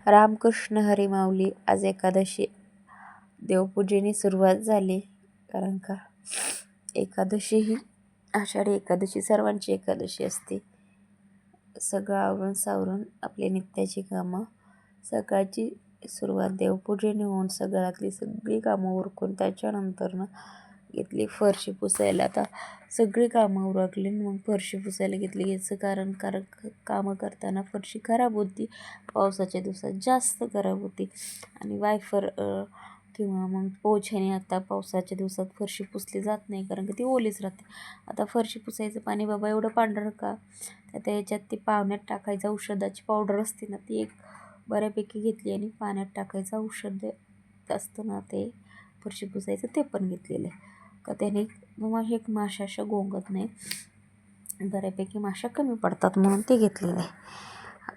रामकृष्ण हरी माऊली. आज एकादशी, देवपूजेने सुरुवात झाली. कारण का एकादशी ही आषाढी एकादशी सर्वांची एकादशी असते. सगळं आवरून सावरून आपली नित्याची कामं, सकाळची सुरुवात देवपूजेने होऊन सगळ्यातली सगळी कामं उरकून त्याच्यानंतरनं घेतली फरशी पुसायला. आता सगळी कामं उरकली मग फरशी पुसायला घेतली. याचं कारण कामं करताना फरशी खराब होती, पावसाच्या दिवसात जास्त खराब होती आणि वायफर किंवा मग पोछ्याने आता पावसाच्या दिवसात फरशी पुसली जात नाही, कारण की ती ओलीच राहते. आता फरशी पुसायचं पाणी बाबा एवढं पांढरं का, तर याच्यात ती पाण्यात टाकायचं औषधाची पावडर असते ना, ती एक बऱ्यापैकी घेतली आणि पाण्यात टाकायचं औषध असतं ना ते फरशी पुसायचं, ते पण घेतलेलं आहे का त्याने माशा अशा गोंगत नाही, बऱ्यापैकी माशा कमी पडतात म्हणून ते घेतलेलं आहे.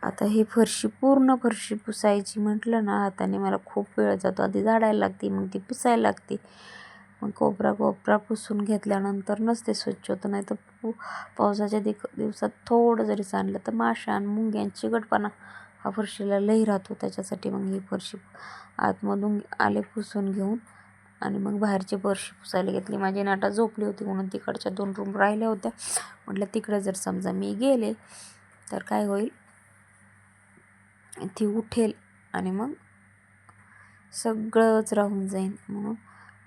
आता ही पूर्ण फरशी पुसायची म्हटलं ना हाताने मला खूप वेळ जातो. आधी झाडायला लागते, मग ती पुसायला लागते, मग कोपरा पुसून घेतल्यानंतरच ते स्वच्छ होतं. नाही तर पावसाच्या दिवसात थोडं जरी सांडलं तर माशा आणि मुंग्यांची चिकटपणा हा फरशीला लई राहतो. त्याच्यासाठी मग ही फरशी आतमधून आले पुसून घेऊन आणि मग बाहेरची फरशी पुसायला घेतली. माझी नाटा झोपली होती म्हणून तिकडच्या 2 रूम राहिल्या होत्या. म्हटलं तिकडे जर समजा मी गेले तर काय होईल, ती उठेल आणि मग सगळंच राहून जाईल. म्हणून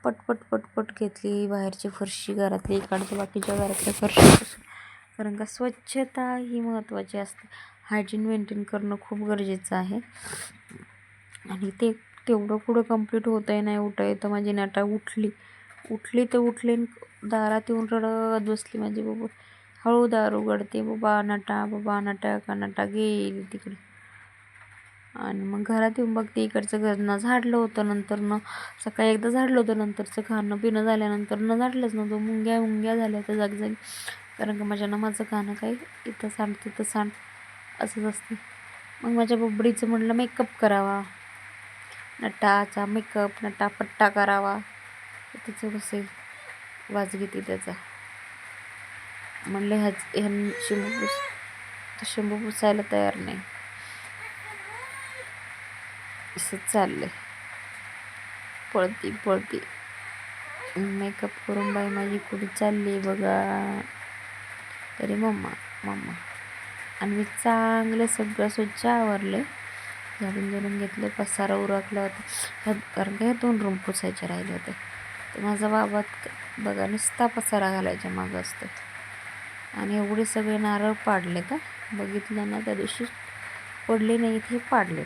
पटपट घेतली बाहेरची फरशी, घरातली इकडच्या बाकीच्या घरातल्या फरशी पुसून. कारण का स्वच्छता ही महत्त्वाची असते. हायजीन मेंटेन करणं खूप गरजेचं आहे आणि ते तेवढं पुढं कंप्लीट होत आहे. नाही उठाय तर माझी नाटा उठली तर उठली, दारात येऊन रडत बसली. माझी बाबा हळू दार उघडते, बाबा नाटा का नाटा गेली तिकडे. आणि मग घरात येऊन बघते इकडचं घरनं झाडलं होतं, नंतरनं सकाळी एकदा झाडलं होतं, नंतरचं खाणं पिणं झाल्यानंतर झाडलंच नव्हतं. मुंग्या झाल्या होत्या जागजागी. कारण का माझ्या नमाचं खाणं काय इथं सांड तिथं सांड असंच असते. मग माझ्या बबडीचं म्हटलं मेकअप करावा, नटाचा मेकअप नटापट्टा करावा, तिचं कसे वाज घेते त्याचा. म्हणले शंभू पुसायला तयार नाही. असं चाललंय, पळती मेकअप करून बाई माझी कुठे चालली बघा. तरी मम्मा आणि मी चांगलं सगळं स्वच्छ आवरले, झाडून घेतलं, पसारा उरकला होता. कारण का 2 रूम पुसायचे राहिले होते. तर माझा बाबा बघा नुसता पसारा घालायच्या मागं असतो. आणि एवढे सगळे नारळ पाडले का बघितलं ना, त्या दिवशी पडले नाही इथे पाडले,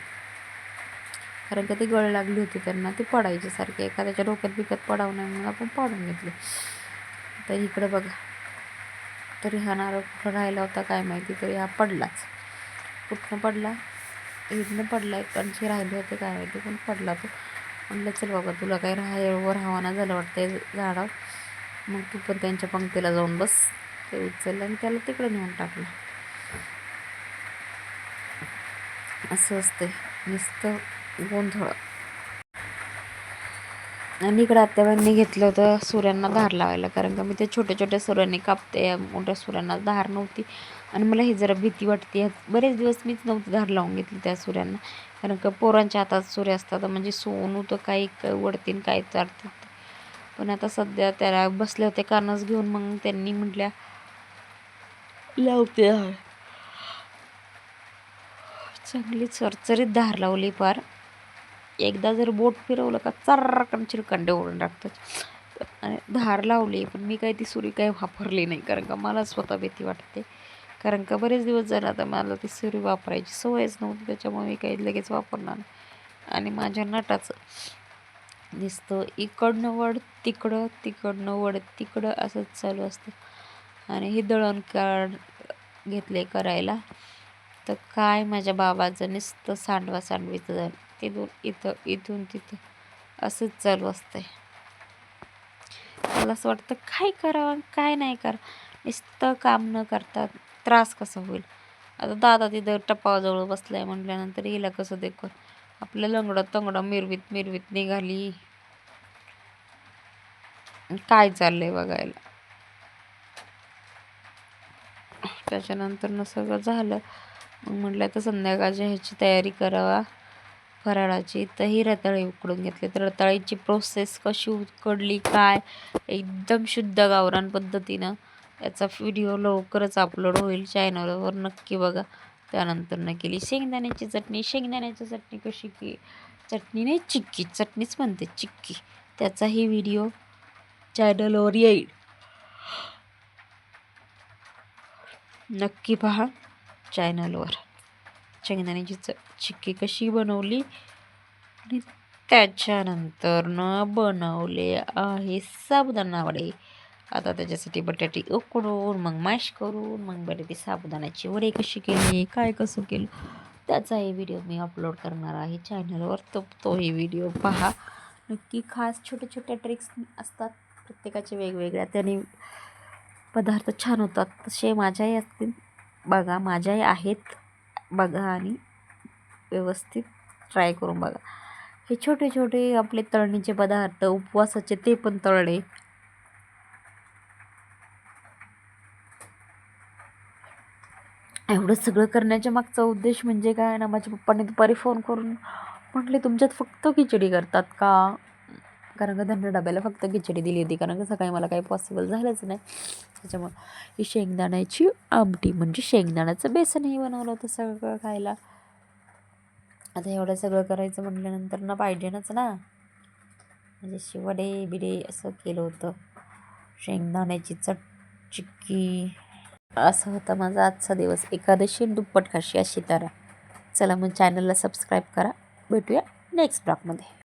कारण का ती गळ लागली होती त्यांना, ती पडायची सारखी. एखाद्याच्या डोक्यात बिकत पडावं नाही म्हणून आपण पाडून घेतले. तर इकडं बघा, तरी हा नारळ कुठं राहिला होता काय माहिती, तरी हा पडलाच. कुठनं पडला, इथनं पडला, एक आणखी राहिले होते काय माहिती, पण पडला तो. म्हणलं चल बाबा तुला काही राहावं झालं वाटतं झाडावर, मग तू पण त्यांच्या पंक्तीला जाऊन बस. ते उचललं आणि त्याला तिकडे नेऊन टाकलं. असं असते नुसतं गोंधळ. आणि इकडं आत्याबाईंनी घेतलं होतं सुऱ्यांना धार लावायला, कारण का मी ते छोट्या सुऱ्यांनी कापते, मोठ्या सुऱ्यांना धार नव्हती. आणि मला ही जरा भीती वाटते. बरेच दिवस मीच नव्हती धार लावून घेतली त्या सुऱ्यांना, कारण का पोरांच्या हातात सुऱ्या असतात, म्हणजे सोनू तर काही वडतीन काय चालतात. पण आता सध्या त्याला बसले होते कानच घेऊन, मग त्यांनी म्हटल्या लावते धार. चांगली चरचरीत धार लावली पार. एकदा जर बोट फिरवलं का चर्रकन चिरकांडे ओढून टाकतात. आणि धार लावली, पण मी काही ती सुरी काही वापरली नाही, कारण का मला स्वतः भीती वाटते. कारण का बरेच दिवस झाले आता मला ती सुरी वापरायची सवयच नव्हती, त्याच्यामुळे मी काही लगेच वापरणार नाही. आणि माझ्या नटाचं नुसतं इकडनं वड तिकडनं वड तिकडं असंच चालू असतं. आणि हे दळण घेतले करायला, तर काय माझ्या बाबाचं नुसतं सांडवीचं झालं. इथून तिथं असंच चालू असतंय. मला असं वाटतं काय करावं काय नाही करा, नुसतं काम न करता त्रास कसा होईल. आता दादा तिथं टपाजवळ बसलाय म्हटल्यानंतर हिला कसं देखो आपलं लंगडं मिरवीत निघाली. काय चाललंय बघायला. त्याच्यानंतर सगळं झालं, मग म्हटलं तर संध्याकाळच्या ह्याची तयारी करावा. फराळाची. तर ही रताळे उकडून घेतले. तर रताळीची प्रोसेस कशी उकडली काय, एकदम शुद्ध गावरान पद्धतीनं याचा व्हिडिओ लवकरच अपलोड होईल चॅनलवर, नक्की बघा. त्यानंतर न केली शेंगदाण्याची चटणी. शेंगदाण्याची चटणी कशी की, चटणी नाही चिक्की, चटणीच म्हणते चिक्की. त्याचाही व्हिडिओ चॅनलवर येईल, नक्की पहा चॅनलवर. शेंगदाण्याची चिक्की कशी बनवली आणि त्याच्यानंतर बनवले आहे साबुदाणा वडे. आता त्याच्यासाठी बटाटे उकडून मग मॅश करून मग बटाटे साबुदाण्याची वडे कशी केली, काय कसं केलं, त्याचाही व्हिडिओ मी अपलोड करणार आहे चॅनलवर. तोही व्हिडिओ पहा नक्की. खास छोट्या छोट्या ट्रिक्स असतात प्रत्येकाचे वेगवेगळ्या, त्याने पदार्थ छान होतात. तसे माझ्याही असतील बघा, माझ्याही आहेत बघा आणि व्यवस्थित ट्राय करून बघा. हे छोटे छोटे आपले तळणीचे पदार्थ उपवासाचे ते पण तळले. एवढं सगळं करण्याच्या मागचा उद्देश म्हणजे काय ना, माझ्या पप्पाने दुपारी फोन करून म्हटले तुमच्यात फक्त खिचडी करतात का, कारण का त्यांना डब्याला फक्त खिचडी दिली होती, कारण का सकाळी मला काही पॉसिबल झालंच नाही. त्याच्यामुळं ही शेंगदाण्याची आमटी म्हणजे शेंगदाण्याचं बेसनही बनवलं होतं सगळं खायला. आता एवढं सगळं करायचं म्हटल्यानंतर ना पाहिजेनच ना, म्हणजे वडे बिडे असं केलं होतं. शेंगदाण्याची चिक्की. असा होता माझा आजचा दिवस. एकादशी दुप्पट खाशी अशी तरा. चला मग चॅनलला सबस्क्राईब करा. भेटूया नेक्स्ट ब्लॉगमध्ये.